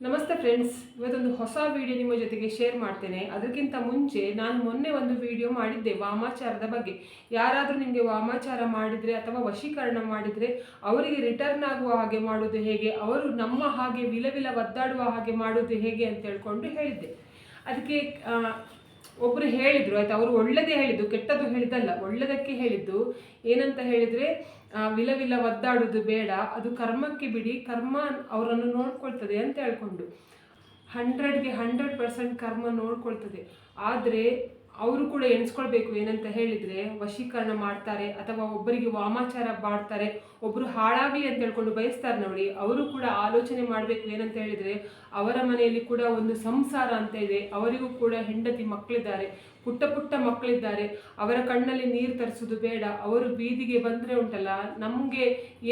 ನಮಸ್ತೆ ಫ್ರೆಂಡ್ಸ್, ಇವತ್ತೊಂದು ಹೊಸ ವಿಡಿಯೋ ನಿಮ್ಮ ಜೊತೆಗೆ ಶೇರ್ ಮಾಡ್ತೇನೆ. ಅದಕ್ಕಿಂತ ಮುಂಚೆ ನಾನು ಮೊನ್ನೆ ಒಂದು ವಿಡಿಯೋ ಮಾಡಿದ್ದೆ ವಾಮಾಚಾರದ ಬಗ್ಗೆ. ಯಾರಾದರೂ ನಿಮಗೆ ವಾಮಾಚಾರ ಮಾಡಿದರೆ ಅಥವಾ ವಶೀಕರಣ ಮಾಡಿದರೆ ಅವರಿಗೆ ರಿಟರ್ನ್ ಆಗುವ ಹಾಗೆ ಮಾಡೋದು ಹೇಗೆ, ಅವರು ನಮ್ಮ ಹಾಗೆ ವಿಲವಿಲ ಒದ್ದಾಡುವ ಹಾಗೆ ಮಾಡೋದು ಹೇಗೆ ಅಂತ ಹೇಳ್ಕೊಂಡು ಹೇಳಿದ್ದೆ. ಅದಕ್ಕೆ ಒಬ್ಬರು ಹೇಳಿದರು, ಆಯ್ತು, ಅವರು ಒಳ್ಳೆಯದೇ ಹೇಳಿದ್ದು, ಕೆಟ್ಟದ್ದು ಹೇಳಿದ್ದಲ್ಲ, ಒಳ್ಳೆಯದಕ್ಕೆ ಹೇಳಿದ್ದು. ಏನಂತ ಹೇಳಿದರೆ, ವಿಲವಿಲ ಒದ್ದಾಡುವುದು ಬೇಡ, ಅದು ಕರ್ಮಕ್ಕೆ ಬಿಡಿ, ಕರ್ಮ ಅವರನ್ನು ನೋಡ್ಕೊಳ್ತದೆ ಅಂತ ಹೇಳ್ಕೊಂಡು. 100ಗೆ 100% ಕರ್ಮ ನೋಡ್ಕೊಳ್ತದೆ. ಆದರೆ ಅವರು ಕೂಡ ಎಣಿಸ್ಕೊಳ್ಬೇಕು. ಏನಂತ ಹೇಳಿದರೆ, ವಶೀಕರಣ ಮಾಡ್ತಾರೆ ಅಥವಾ ಒಬ್ಬರಿಗೆ ವಾಮಾಚಾರ ಮಾಡ್ತಾರೆ, ಒಬ್ಬರು ಹಾಳಾಗಲಿ ಅಂತ ಹೇಳ್ಕೊಂಡು ಬಯಸ್ತಾರೆ ನೋಡಿ, ಅವರು ಕೂಡ ಆಲೋಚನೆ ಮಾಡಬೇಕು. ಏನಂತ ಹೇಳಿದರೆ, ಅವರ ಮನೆಯಲ್ಲಿ ಕೂಡ ಒಂದು ಸಂಸಾರ ಅಂತ ಇದೆ, ಅವರಿಗೂ ಕೂಡ ಹೆಂಡತಿ ಮಕ್ಕಳಿದ್ದಾರೆ, ಪುಟ್ಟ ಪುಟ್ಟ ಮಕ್ಕಳಿದ್ದಾರೆ. ಅವರ ಕಣ್ಣಲ್ಲಿ ನೀರು ತರಿಸೋದು ಬೇಡ. ಅವರು ಬೀದಿಗೆ ಬಂದರೆ ಉಂಟಲ್ಲ, ನಮಗೆ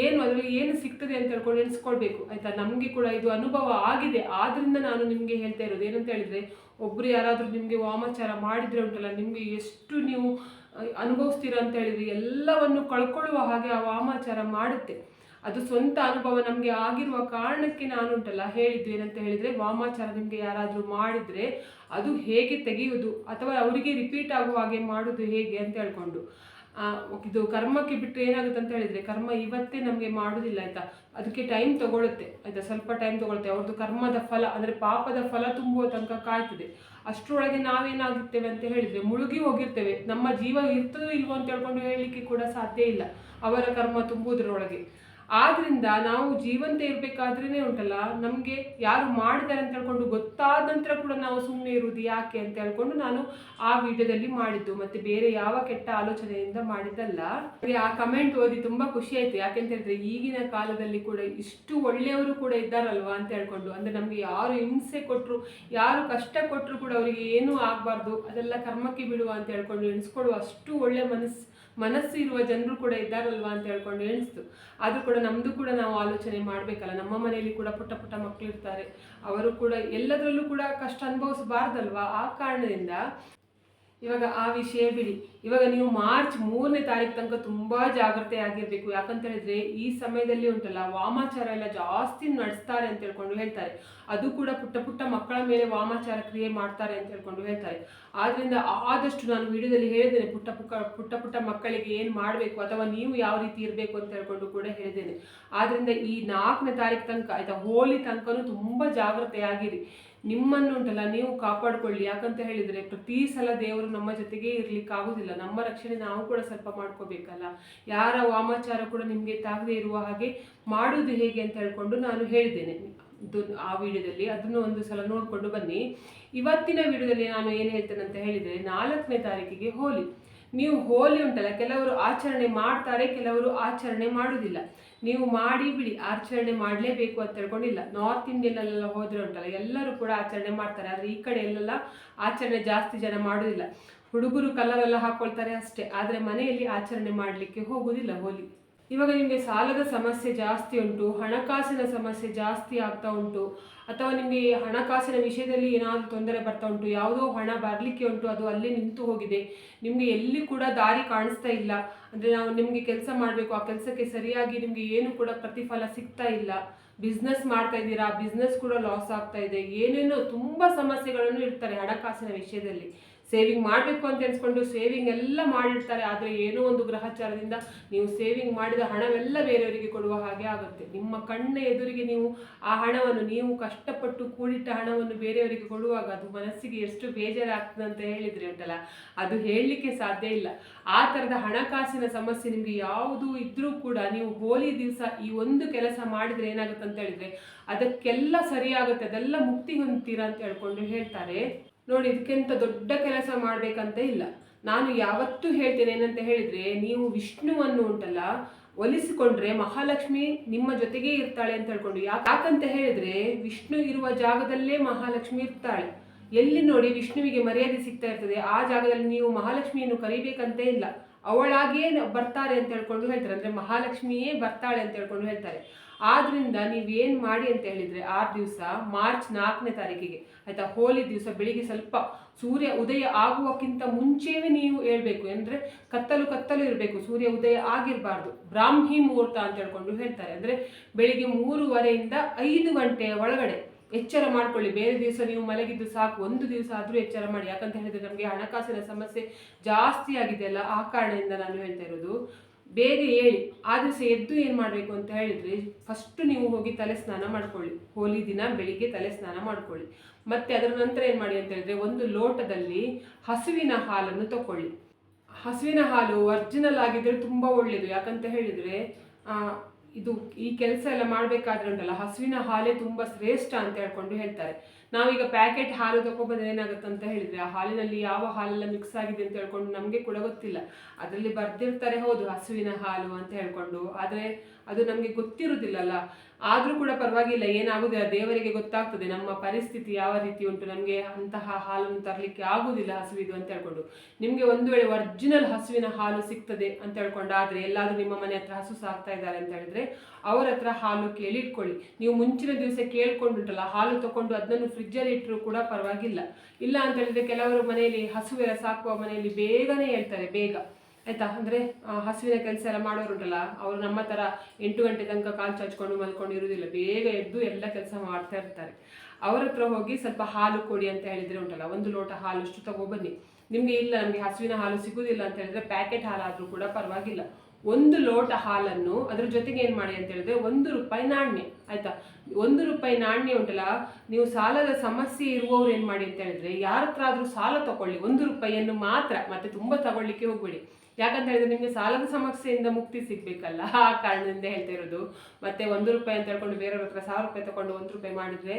ಏನು ಅದರಲ್ಲಿ ಏನು ಸಿಗ್ತದೆ ಅಂತ ಹೇಳ್ಕೊಂಡು ಎಣಿಸ್ಕೊಳ್ಬೇಕು. ಆಯಿತಾ, ನಮಗೆ ಕೂಡ ಇದು ಅನುಭವ ಆಗಿದೆ. ಆದ್ದರಿಂದ ನಾನು ನಿಮಗೆ ಹೇಳ್ತಾ ಇರೋದು ಏನಂತ ಹೇಳಿದರೆ, ಒಬ್ಬರು ಯಾರಾದರೂ ನಿಮಗೆ ವಾಮಾಚಾರ ಮಾಡಿದರೆ ಉಂಟಲ್ಲ, ನಿಮಗೆ ಎಷ್ಟು ನೀವು ಅನುಭವಿಸ್ತೀರ ಅಂತ ಹೇಳಿದರೆ ಎಲ್ಲವನ್ನು ಕಳ್ಕೊಳ್ಳುವ ಹಾಗೆ ಆ ವಾಮಾಚಾರ ಮಾಡುತ್ತೆ. ಅದು ಸ್ವಂತ ಅನುಭವ ನಮಗೆ ಆಗಿರುವ ಕಾರಣಕ್ಕೆ ನಾನು ಉಂಟಲ್ಲ ಹೇಳಿದ್ದು. ಏನಂತ ಹೇಳಿದರೆ, ವಾಮಾಚಾರ ನಿಮಗೆ ಯಾರಾದರೂ ಮಾಡಿದರೆ ಅದು ಹೇಗೆ ತೆಗೆಯುವುದು ಅಥವಾ ಅವರಿಗೆ ರಿಪೀಟ್ ಆಗುವ ಹಾಗೆ ಮಾಡೋದು ಹೇಗೆ ಅಂತ ಹೇಳ್ಕೊಂಡು. ಇದು ಕರ್ಮಕ್ಕೆ ಬಿಟ್ಟರೆ ಏನಾಗುತ್ತೆ ಅಂತ ಹೇಳಿದರೆ, ಕರ್ಮ ಇವತ್ತೇ ನಮಗೆ ಮಾಡೋದಿಲ್ಲ, ಆಯಿತಾ, ಅದಕ್ಕೆ ಟೈಮ್ ತಗೊಳುತ್ತೆ, ಆಯಿತಾ, ಸ್ವಲ್ಪ ಟೈಮ್ ತಗೊಳುತ್ತೆ. ಅವ್ರದ್ದು ಕರ್ಮದ ಫಲ ಅಂದರೆ ಪಾಪದ ಫಲ ತುಂಬುವ ತನಕ ಕಾಯ್ತದೆ. ಅಷ್ಟರೊಳಗೆ ನಾವೇನಾಗಿರ್ತೇವೆ ಅಂತ ಹೇಳಿದರೆ ಮುಳುಗಿ ಹೋಗಿರ್ತೇವೆ. ನಮ್ಮ ಜೀವ ಇರ್ತದೋ ಇಲ್ವೋ ಅಂತ ಹೇಳ್ಕೊಂಡು ಹೇಳಲಿಕ್ಕೆ ಕೂಡ ಸಾಧ್ಯ ಇಲ್ಲ ಅವರ ಕರ್ಮ ತುಂಬುವುದರೊಳಗೆ. ಆದ್ದರಿಂದ ನಾವು ಜೀವಂತ ಇರಬೇಕಾದ್ರೇ ಉಂಟಲ್ಲ, ನಮಗೆ ಯಾರು ಮಾಡಿದ್ದಾರೆ ಅಂತ ಹೇಳ್ಕೊಂಡು ಗೊತ್ತಾದ ನಂತರ ಕೂಡ ನಾವು ಸುಮ್ಮನೆ ಇರುವುದು ಯಾಕೆ ಅಂತ ಹೇಳ್ಕೊಂಡು ನಾನು ಆ ವಿಡಿಯೋದಲ್ಲಿ ಮಾಡಿದ್ದು, ಮತ್ತು ಬೇರೆ ಯಾವ ಕೆಟ್ಟ ಆಲೋಚನೆಯಿಂದ ಮಾಡಿದ್ದಲ್ಲ. ಆ ಕಮೆಂಟ್ ಓದಿ ತುಂಬ ಖುಷಿ ಆಯಿತು. ಯಾಕೆಂತ ಹೇಳಿದ್ರೆ, ಈಗಿನ ಕಾಲದಲ್ಲಿ ಕೂಡ ಇಷ್ಟು ಒಳ್ಳೆಯವರು ಕೂಡ ಇದ್ದಾರಲ್ವಾ ಅಂತ ಹೇಳ್ಕೊಂಡು. ಅಂದರೆ ನಮಗೆ ಯಾರು ಹಿಂಸೆ ಕೊಟ್ಟರು, ಯಾರು ಕಷ್ಟ ಕೊಟ್ಟರು ಕೂಡ ಅವರಿಗೆ ಏನೂ ಆಗಬಾರ್ದು, ಅದೆಲ್ಲ ಕರ್ಮಕ್ಕೆ ಬಿಡುವ ಅಂತ ಹೇಳ್ಕೊಂಡು ಎಣಿಸ್ಕೊಳ್ಳುವ ಅಷ್ಟು ಒಳ್ಳೆ ಮನಸ್ಸು ಇರುವ ಜನರು ಕೂಡ ಇದ್ದಾರಲ್ವಾ ಅಂತ ಹೇಳ್ಕೊಂಡು ಎಣಿಸ್ತು. ಆದರೂ ಕೂಡ ನಮ್ಮದು ಕೂಡ ನಾವು ಆಲೋಚನೆ ಮಾಡಬೇಕಲ್ಲ. ನಮ್ಮ ಮನೆಯಲ್ಲಿ ಕೂಡ ಪುಟ್ಟ ಪುಟ್ಟ ಮಕ್ಕಳಿರ್ತಾರೆ, ಅವರು ಕೂಡ ಎಲ್ಲದರಲ್ಲೂ ಕೂಡ ಕಷ್ಟ ಅನುಭವಿಸಬಾರ್ದಲ್ವಾ. ಆ ಕಾರಣದಿಂದ ಇವಾಗ ಆ ವಿಷಯ ಬಿಡಿ. ಇವಾಗ ನೀವು ಮಾರ್ಚ್ 3ನೇ ತಾರೀಕು ತನಕ ತುಂಬ ಜಾಗ್ರತೆ ಆಗಿರಬೇಕು. ಯಾಕಂತ ಹೇಳಿದ್ರೆ, ಈ ಸಮಯದಲ್ಲಿ ಉಂಟಲ್ಲ ವಾಮಾಚಾರ ಎಲ್ಲ ಜಾಸ್ತಿ ನಡೆಸ್ತಾರೆ ಅಂತ ಹೇಳ್ಕೊಂಡು ಹೇಳ್ತಾರೆ. ಅದು ಕೂಡ ಪುಟ್ಟ ಪುಟ್ಟ ಮಕ್ಕಳ ಮೇಲೆ ವಾಮಾಚಾರ ಕ್ರಿಯೆ ಮಾಡ್ತಾರೆ ಅಂತ ಹೇಳ್ಕೊಂಡು ಹೇಳ್ತಾರೆ. ಆದ್ದರಿಂದ ಆದಷ್ಟು ನಾನು ವಿಡಿಯೋದಲ್ಲಿ ಹೇಳಿದ್ದೇನೆ, ಪುಟ್ಟ ಪುಟ್ಟ ಮಕ್ಕಳಿಗೆ ಏನು ಮಾಡಬೇಕು ಅಥವಾ ನೀವು ಯಾವ ರೀತಿ ಇರಬೇಕು ಅಂತ ಹೇಳ್ಕೊಂಡು ಕೂಡ ಹೇಳಿದ್ದೇನೆ. ಆದ್ದರಿಂದ ಈ 4ನೇ ತಾರೀಕು ತನಕ, ಆಯಿತಾ, ಹೋಲಿ ತನಕನೂ ತುಂಬ ಜಾಗ್ರತೆಯಾಗಿರಿ. ನಿಮ್ಮನ್ನು ಉಂಟಲ್ಲ ನೀವು ಕಾಪಾಡಿಕೊಳ್ಳಿ. ಯಾಕಂತ ಹೇಳಿದರೆ, ಪ್ರತಿ ಸಲ ದೇವರು ನಮ್ಮ ಜೊತೆಗೆ ಇರಲಿಕ್ಕಾಗೋದಿಲ್ಲ. ನಮ್ಮ ರಕ್ಷಣೆ ನಾವು ಕೂಡ ಸ್ವಲ್ಪ ಮಾಡ್ಕೋಬೇಕಲ್ಲ. ಯಾರ ವಾಮಾಚಾರ ಕೂಡ ನಿಮಗೆ ತಾಗದೇ ಇರುವ ಹಾಗೆ ಮಾಡುವುದು ಹೇಗೆ ಅಂತ ಹೇಳ್ಕೊಂಡು ನಾನು ಹೇಳಿದ್ದೇನೆ ಆ ವಿಡಿಯೋದಲ್ಲಿ. ಅದನ್ನು ಒಂದು ಸಲ ನೋಡಿಕೊಂಡು ಬನ್ನಿ. ಇವತ್ತಿನ ವಿಡಿಯೋದಲ್ಲಿ ನಾನು ಏನು ಹೇಳ್ತೇನೆ ಅಂತ ಹೇಳಿದರೆ, 4ನೇ ತಾರೀಕಿಗೆ ಹೋಲಿ. ನೀವು ಹೋಲಿ ಉಂಟಲ್ಲ, ಕೆಲವರು ಆಚರಣೆ ಮಾಡ್ತಾರೆ, ಕೆಲವರು ಆಚರಣೆ ಮಾಡೋದಿಲ್ಲ. ನೀವು ಮಾಡಿ ಬಿಡಿ, ಆಚರಣೆ ಮಾಡಲೇಬೇಕು ಅಂತ ಹೇಳ್ಕೊಂಡಿಲ್ಲ. ನಾರ್ತ್ ಇಂಡಿಯನ್ನೆಲ್ಲ ಹೋದರೆ ಉಂಟಲ್ಲ, ಎಲ್ಲರೂ ಕೂಡ ಆಚರಣೆ ಮಾಡ್ತಾರೆ. ಆದರೆ ಈ ಕಡೆ ಎಲ್ಲೆಲ್ಲ ಆಚರಣೆ ಜಾಸ್ತಿ ಜನ ಮಾಡೋದಿಲ್ಲ. ಹುಡುಗರು ಕಲರೆಲ್ಲ ಹಾಕ್ಕೊಳ್ತಾರೆ ಅಷ್ಟೇ, ಆದರೆ ಮನೆಯಲ್ಲಿ ಆಚರಣೆ ಮಾಡಲಿಕ್ಕೆ ಹೋಗೋದಿಲ್ಲ ಹೋಲಿ. ಇವಾಗ ನಿಮಗೆ ಸಾಲದ ಸಮಸ್ಯೆ ಜಾಸ್ತಿ ಉಂಟು, ಹಣಕಾಸಿನ ಸಮಸ್ಯೆ ಜಾಸ್ತಿ ಆಗ್ತಾ ಉಂಟು, ಅಥವಾ ನಿಮಗೆ ಹಣಕಾಸಿನ ವಿಷಯದಲ್ಲಿ ಏನಾದರೂ ತೊಂದರೆ ಬರ್ತಾ ಉಂಟು, ಯಾವುದೋ ಹಣ ಬರಲಿಕ್ಕೆ ಉಂಟು, ಅದು ಅಲ್ಲೇ ನಿಂತು ಹೋಗಿದೆ, ನಿಮಗೆ ಎಲ್ಲಿ ಕೂಡ ದಾರಿ ಕಾಣಿಸ್ತಾ ಇಲ್ಲ. ಅಂದರೆ ನಾವು ನಿಮಗೆ ಕೆಲಸ ಮಾಡಬೇಕು, ಆ ಕೆಲಸಕ್ಕೆ ಸರಿಯಾಗಿ ನಿಮಗೆ ಏನು ಕೂಡ ಪ್ರತಿಫಲ ಸಿಗ್ತಾ ಇಲ್ಲ. ಬಿಸ್ನೆಸ್ ಮಾಡ್ತಾ ಇದ್ದೀರಾ, ಬಿಸ್ನೆಸ್ ಕೂಡ ಲಾಸ್ ಆಗ್ತಾ ಇದೆ, ಏನೇನೋ ತುಂಬ ಸಮಸ್ಯೆಗಳನ್ನು ಇರ್ತಾರೆ ಹಣಕಾಸಿನ ವಿಷಯದಲ್ಲಿ. ಸೇವಿಂಗ್ ಮಾಡಬೇಕು ಅಂತ ಎಣಿಸ್ಕೊಂಡು ಸೇವಿಂಗ್ ಎಲ್ಲ ಮಾಡಿರ್ತಾರೆ, ಆದರೆ ಏನೋ ಒಂದು ಗ್ರಹಚಾರದಿಂದ ನೀವು ಸೇವಿಂಗ್ ಮಾಡಿದ ಹಣವೆಲ್ಲ ಬೇರೆಯವರಿಗೆ ಕೊಡುವ ಹಾಗೆ ಆಗುತ್ತೆ. ನಿಮ್ಮ ಕಣ್ಣ ಎದುರಿಗೆ ನೀವು ಆ ಹಣವನ್ನು, ನೀವು ಕಷ್ಟಪಟ್ಟು ಕೂಡಿಟ್ಟ ಹಣವನ್ನು ಬೇರೆಯವರಿಗೆ ಕೊಡುವಾಗ ಅದು ಮನಸ್ಸಿಗೆ ಎಷ್ಟು ಬೇಜಾರಾಗ್ತದೆ ಅಂತ ಹೇಳಿದರೆ ಉಂಟಲ್ಲ, ಅದು ಹೇಳಲಿಕ್ಕೆ ಸಾಧ್ಯ ಇಲ್ಲ. ಆ ಥರದ ಹಣಕಾಸಿನ ಸಮಸ್ಯೆ ನಿಮಗೆ ಯಾವುದು ಇದ್ರೂ ಕೂಡ ನೀವು ಹೋಲಿ ದಿವಸ ಈ ಒಂದು ಕೆಲಸ ಮಾಡಿದರೆ ಏನಾಗುತ್ತೆ ಅಂತ ಹೇಳಿದರೆ ಅದಕ್ಕೆಲ್ಲ ಸರಿಯಾಗುತ್ತೆ, ಅದೆಲ್ಲ ಮುಕ್ತಿ ಹೊಂದ್ತೀರಾ ಅಂತ ಹೇಳ್ಕೊಂಡು ಹೇಳ್ತಾರೆ. ನೋಡಿ, ಇದಕ್ಕಿಂತ ದೊಡ್ಡ ಕೆಲಸ ಮಾಡಬೇಕಂತ ಇಲ್ಲ. ನಾನು ಯಾವತ್ತೂ ಹೇಳ್ತೇನೆ ಏನಂತ ಹೇಳಿದರೆ, ನೀವು ವಿಷ್ಣುವನ್ನು ಉಂಟಲ್ಲ ಒಲಿಸಿಕೊಂಡ್ರೆ ಮಹಾಲಕ್ಷ್ಮಿ ನಿಮ್ಮ ಜೊತೆಗೇ ಇರ್ತಾಳೆ ಅಂತ ಹೇಳ್ಕೊಂಡು. ಯಾಕಂತ ಹೇಳಿದರೆ, ವಿಷ್ಣು ಇರುವ ಜಾಗದಲ್ಲೇ ಮಹಾಲಕ್ಷ್ಮಿ ಇರ್ತಾಳೆ. ಎಲ್ಲಿ ನೋಡಿ ವಿಷ್ಣುವಿಗೆ ಮರ್ಯಾದೆ ಸಿಗ್ತಾ ಇರ್ತದೆ, ಆ ಜಾಗದಲ್ಲಿ ನೀವು ಮಹಾಲಕ್ಷ್ಮಿಯನ್ನು ಕರಿಬೇಕಂತ ಇಲ್ಲ, ಅವಳಾಗಿಯೇ ಬರ್ತಾರೆ ಅಂತ ಹೇಳ್ಕೊಂಡು ಹೇಳ್ತಾರೆ. ಅಂದರೆ ಮಹಾಲಕ್ಷ್ಮಿಯೇ ಬರ್ತಾಳೆ ಅಂತ ಹೇಳ್ಕೊಂಡು ಹೇಳ್ತಾರೆ. ಆದ್ದರಿಂದ ನೀವೇನು ಮಾಡಿ ಅಂತ ಹೇಳಿದರೆ, 6 ದಿವಸ ಮಾರ್ಚ್ 4ನೇ ತಾರೀಕಿಗೆ, ಆಯಿತಾ, ಹೋಲಿ ದಿವಸ ಬೆಳಿಗ್ಗೆ ಸ್ವಲ್ಪ ಸೂರ್ಯ ಉದಯ ಆಗುವಕ್ಕಿಂತ ಮುಂಚೆವೇ ನೀವು ಹೇಳ್ಬೇಕು. ಅಂದರೆ ಕತ್ತಲು ಇರಬೇಕು, ಸೂರ್ಯ ಉದಯ ಆಗಿರಬಾರ್ದು. ಬ್ರಾಹ್ಮಿ ಮುಹೂರ್ತ ಅಂತ ಹೇಳ್ಕೊಂಡು ಹೇಳ್ತಾರೆ. ಅಂದರೆ ಬೆಳಿಗ್ಗೆ 3:30 ಇಂದ 5 ಗಂಟೆಯ ಒಳಗಡೆ ಎಚ್ಚರ ಮಾಡ್ಕೊಳ್ಳಿ. ಬೇರೆ ದಿವಸ ನೀವು ಮಲಗಿದ್ದು ಸಾಕು, ಒಂದು ದಿವಸ ಆದರೂ ಎಚ್ಚರ ಮಾಡಿ. ಯಾಕಂತ ಹೇಳಿದ್ರೆ ನಮಗೆ ಹಣಕಾಸಿನ ಸಮಸ್ಯೆ ಜಾಸ್ತಿ ಆಗಿದೆಯಲ್ಲ, ಆ ಕಾರಣದಿಂದ ನಾನು ಹೇಳ್ತಾ ಇರೋದು. ಬೇಗ ಹೇಳಿ. ಆ ದಿವಸ ಎದ್ದು ಏನು ಮಾಡಬೇಕು ಅಂತ ಹೇಳಿದರೆ, ಫಸ್ಟು ನೀವು ಹೋಗಿ ತಲೆ ಸ್ನಾನ ಮಾಡ್ಕೊಳ್ಳಿ. ಹೋಲಿ ದಿನ ಬೆಳಿಗ್ಗೆ ತಲೆ ಸ್ನಾನ ಮಾಡ್ಕೊಳ್ಳಿ. ಮತ್ತು ಅದರ ನಂತರ ಏನು ಮಾಡಿ ಅಂತ ಹೇಳಿದ್ರೆ, ಒಂದು ಲೋಟದಲ್ಲಿ ಹಸುವಿನ ಹಾಲನ್ನು ತಗೊಳ್ಳಿ. ಹಸುವಿನ ಹಾಲು ಒರಿಜಿನಲ್ ಆಗಿದ್ದರೆ ತುಂಬ ಒಳ್ಳೆಯದು. ಯಾಕಂತ ಹೇಳಿದರೆ ಇದು ಈ ಕೆಲಸ ಎಲ್ಲ ಮಾಡಬೇಕಾದ್ರೆ ಉಂಟಲ್ಲ, ಹಸುವಿನ ಹಾಲೇ ತುಂಬ ಶ್ರೇಷ್ಠ ಅಂತ ಹೇಳ್ಕೊಂಡು ಹೇಳ್ತಾರೆ. ನಾವೀಗ ಪ್ಯಾಕೆಟ್ ಹಾಲು ತಗೊಬಂದ್ರೆ ಏನಾಗುತ್ತೆ ಅಂತ ಹೇಳಿದರೆ, ಆ ಹಾಲಿನಲ್ಲಿ ಯಾವ ಹಾಲೆಲ್ಲ ಮಿಕ್ಸ್ ಆಗಿದೆ ಅಂತ ಹೇಳ್ಕೊಂಡು ನಮಗೆ ಕೂಡ ಗೊತ್ತಿಲ್ಲ. ಅದರಲ್ಲಿ ಬರ್ದಿರ್ತಾರೆ ಹೌದು ಹಸುವಿನ ಹಾಲು ಅಂತ ಹೇಳ್ಕೊಂಡು, ಆದರೆ ಅದು ನಮಗೆ ಗೊತ್ತಿರುವುದಿಲ್ಲಲ್ಲ. ಆದರೂ ಕೂಡ ಪರವಾಗಿಲ್ಲ, ಏನಾಗುದಿಲ್ಲ, ದೇವರಿಗೆ ಗೊತ್ತಾಗ್ತದೆ ನಮ್ಮ ಪರಿಸ್ಥಿತಿ ಯಾವ ರೀತಿ ಉಂಟು, ನಮಗೆ ಅಂತಹ ಹಾಲನ್ನು ತರಲಿಕ್ಕೆ ಆಗುವುದಿಲ್ಲ ಹಸುವಿದು ಅಂತ ಹೇಳ್ಕೊಂಡು. ನಿಮಗೆ ಒಂದು ವೇಳೆ ಒರಿಜಿನಲ್ ಹಸುವಿನ ಹಾಲು ಸಿಗ್ತದೆ ಅಂತ ಹೇಳ್ಕೊಂಡು, ಆದರೆ ಎಲ್ಲಾದರೂ ನಿಮ್ಮ ಮನೆ ಹತ್ರ ಹಸು ಸಾಕ್ತಾ ಇದ್ದಾರೆ ಅಂತ ಹೇಳಿದ್ರೆ ಅವರ ಹತ್ರ ಹಾಲು ಕೇಳಿಟ್ಕೊಳ್ಳಿ. ನೀವು ಮುಂಚಿನ ದಿವಸ ಕೇಳ್ಕೊಂಡುಂಟಲ್ಲ ಹಾಲು ತಗೊಂಡು ಅದನ್ನು ಫ್ರಿಜ್ಜಲ್ಲಿ ಇಟ್ಟರು ಕೂಡ ಪರವಾಗಿಲ್ಲ. ಇಲ್ಲ ಅಂತ ಹೇಳಿದ್ರೆ ಕೆಲವರು ಮನೆಯಲ್ಲಿ ಹಸುವೆಲ್ಲ ಸಾಕುವ ಮನೆಯಲ್ಲಿ ಬೇಗನೆ ಹೇಳ್ತಾರೆ, ಬೇಗ ಆಯ್ತಾ. ಅಂದರೆ ಹಸುವಿನ ಕೆಲಸ ಎಲ್ಲ ಮಾಡೋರುಂಟಲ್ಲ, ಅವರು ನಮ್ಮ ಥರ 8 ಗಂಟೆ ತನಕ ಕಾಲು ಚಾಚ್ಕೊಂಡು ಮಲ್ಕೊಂಡು ಇರುವುದಿಲ್ಲ, ಬೇಗ ಎದ್ದು ಎಲ್ಲ ಕೆಲಸ ಮಾಡ್ತಾ ಇರ್ತಾರೆ. ಅವರ ಹತ್ರ ಹೋಗಿ ಸ್ವಲ್ಪ ಹಾಲು ಕೊಡಿ ಅಂತ ಹೇಳಿದರೆ ಉಂಟಲ್ಲ, ಒಂದು ಲೋಟ ಹಾಲು ಅಷ್ಟು ತಗೊಬನ್ನಿ. ನಿಮಗೆ ಇಲ್ಲ ನಮಗೆ ಹಸುವಿನ ಹಾಲು ಸಿಗುವುದಿಲ್ಲ ಅಂತ ಹೇಳಿದ್ರೆ ಪ್ಯಾಕೆಟ್ ಹಾಲಾದರೂ ಕೂಡ ಪರವಾಗಿಲ್ಲ. ಒಂದು ಲೋಟ ಹಾಲನ್ನು ಅದ್ರ ಜೊತೆಗೆ ಏನು ಮಾಡಿ ಅಂತ ಹೇಳಿದ್ರೆ, ₹1 ನಾಣ್ಯ ಆಯ್ತಾ. ₹1 ನಾಣ್ಯ ಉಂಟಲ್ಲ, ನೀವು ಸಾಲದ ಸಮಸ್ಯೆ ಇರುವವರು ಏನು ಮಾಡಿ ಅಂತ ಹೇಳಿದ್ರೆ, ಯಾರ ಹತ್ರ ಆದರೂ ಸಾಲ ತಗೊಳ್ಳಿ, ₹1 ಮಾತ್ರ, ಮತ್ತೆ ತುಂಬ ತಗೊಳ್ಳಿಕ್ಕೆ ಹೋಗ್ಬೇಡಿ. ಯಾಕಂತ ಹೇಳಿದ್ರೆ ನಿಮಗೆ ಸಾಲದ ಸಮಸ್ಯೆಯಿಂದ ಮುಕ್ತಿ ಸಿಗ್ಬೇಕಲ್ಲ, ಆ ಕಾರಣದಿಂದ ಹೇಳ್ತಾ ಇರೋದು. ಮತ್ತೆ ₹1 ಅಂತ ಹೇಳ್ಕೊಂಡು ಬೇರೆಯವ್ರ ಹತ್ರ ₹1000 ತಗೊಂಡು ₹1 ಮಾಡಿದ್ರೆ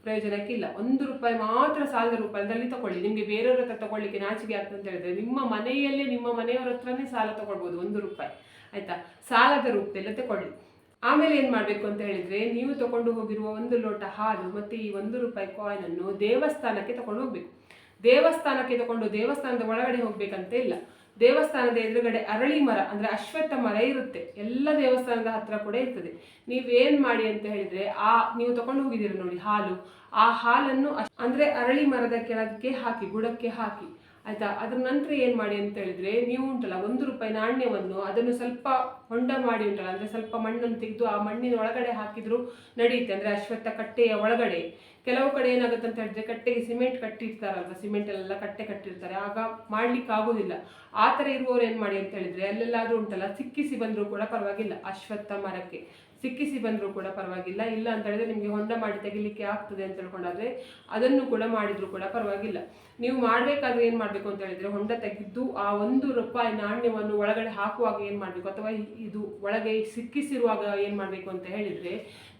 ಪ್ರಯೋಜನಕ್ಕಿಲ್ಲ. ₹1 ಮಾತ್ರ ಸಾಲದ ರೂಪದಲ್ಲಿ ತಗೊಳ್ಳಿ. ನಿಮಗೆ ಬೇರೆಯವ್ರ ಹತ್ರ ತಗೊಳ್ಳಿಕ್ಕೆ ನಾಚಿಕೆ ಆಗ್ತದೆ ಅಂತ ಹೇಳಿದ್ರೆ, ನಿಮ್ಮ ಮನೆಯಲ್ಲೇ ನಿಮ್ಮ ಮನೆಯವರ ಹತ್ರನೇ ಸಾಲ ತಗೊಳ್ಬೋದು ₹1 ಆಯ್ತಾ, ಸಾಲದ ರೂಪದಲ್ಲೇ ತಗೊಳ್ಳಿ. ಆಮೇಲೆ ಏನು ಮಾಡಬೇಕು ಅಂತ ಹೇಳಿದ್ರೆ, ನೀವು ತಗೊಂಡು ಹೋಗಿರುವ 1 ಲೋಟ ಹಾಲು ಮತ್ತು ಈ ₹1 ಕಾಯಿನನ್ನು ದೇವಸ್ಥಾನಕ್ಕೆ ತಗೊಂಡು ಹೋಗ್ಬೇಕು. ದೇವಸ್ಥಾನಕ್ಕೆ ತಗೊಂಡು ದೇವಸ್ಥಾನದ ಒಳಗಡೆ ಹೋಗ್ಬೇಕಂತ ಇಲ್ಲ. ದೇವಸ್ಥಾನದ ಎದುರುಗಡೆ ಅರಳಿ ಮರ ಅಂದರೆ ಅಶ್ವತ್ಥ ಮರ ಇರುತ್ತೆ, ಎಲ್ಲ ದೇವಸ್ಥಾನದ ಹತ್ರ ಕೂಡ ಇರ್ತದೆ. ನೀವೇನು ಮಾಡಿ ಅಂತ ಹೇಳಿದ್ರೆ, ನೀವು ತಗೊಂಡು ಹೋಗಿದ್ದೀರ ನೋಡಿ ಹಾಲು, ಆ ಹಾಲನ್ನು ಅಂದರೆ ಅರಳಿ ಮರದ ಕೆಳಗೆ ಹಾಕಿ, ಬುಡಕ್ಕೆ ಹಾಕಿ ಆಯ್ತಾ. ಅದ್ರ ನಂತರ ಏನು ಮಾಡಿ ಅಂತ ಹೇಳಿದ್ರೆ, ನೀವು ಉಂಟಲ್ಲ ₹1 ನಾಣ್ಯವನ್ನು ಅದನ್ನು ಸ್ವಲ್ಪ ಹೊಂಡ ಮಾಡಿ ಉಂಟಲ್ಲ, ಅಂದರೆ ಸ್ವಲ್ಪ ಮಣ್ಣನ್ನು ತೆಗೆದು ಆ ಮಣ್ಣಿನ ಒಳಗಡೆ ಹಾಕಿದ್ರು ನಡೆಯುತ್ತೆ. ಅಂದರೆ ಅಶ್ವತ್ಥ ಕಟ್ಟೆಯ ಒಳಗಡೆ. ಕೆಲವು ಕಡೆ ಏನಾಗುತ್ತೆ ಅಂತ ಹೇಳಿದ್ರೆ, ಕಟ್ಟೆಗೆ ಸಿಮೆಂಟ್ ಕಟ್ಟಿರ್ತಾರಲ್ವ, ಸಿಮೆಂಟಲ್ಲೆಲ್ಲ ಕಟ್ಟೆ ಕಟ್ಟಿರ್ತಾರೆ, ಆಗ ಮಾಡ್ಲಿಕ್ಕೆ ಆಗೋದಿಲ್ಲ. ಆ ಥರ ಇರುವವರು ಏನು ಮಾಡಿ ಅಂತ ಹೇಳಿದ್ರೆ, ಅಲ್ಲೆಲ್ಲಾದರೂ ಉಂಟಲ್ಲ ಸಿಕ್ಕಿಸಿ ಬಂದರೂ ಕೂಡ ಪರವಾಗಿಲ್ಲ, ಅಶ್ವತ್ಥ ಮರಕ್ಕೆ ಸಿಕ್ಕಿಸಿ ಬಂದರೂ ಕೂಡ ಪರವಾಗಿಲ್ಲ. ಇಲ್ಲ ಅಂತ ಹೇಳಿದ್ರೆ ನಿಮಗೆ ಹೊಂಡ ಮಾಡಿ ತೆಗಿಲಿಕ್ಕೆ ಆಗ್ತದೆ ಅಂತ ಹೇಳ್ಕೊಂಡಾದ್ರೆ ಅದನ್ನು ಕೂಡ ಮಾಡಿದರೂ ಕೂಡ ಪರವಾಗಿಲ್ಲ. ನೀವು ಮಾಡಬೇಕಾದ್ರೆ ಏನು ಮಾಡಬೇಕು ಅಂತ ಹೇಳಿದ್ರೆ, ಹೊಂಡ ತೆಗೆದು ಆ ₹1 ನಾಣ್ಯವನ್ನು ಒಳಗಡೆ ಹಾಕುವಾಗ ಏನು ಮಾಡಬೇಕು, ಅಥವಾ ಇದು ಒಳಗೆ ಸಿಕ್ಕಿಸಿರುವಾಗ ಏನು ಮಾಡಬೇಕು ಅಂತ ಹೇಳಿದರೆ,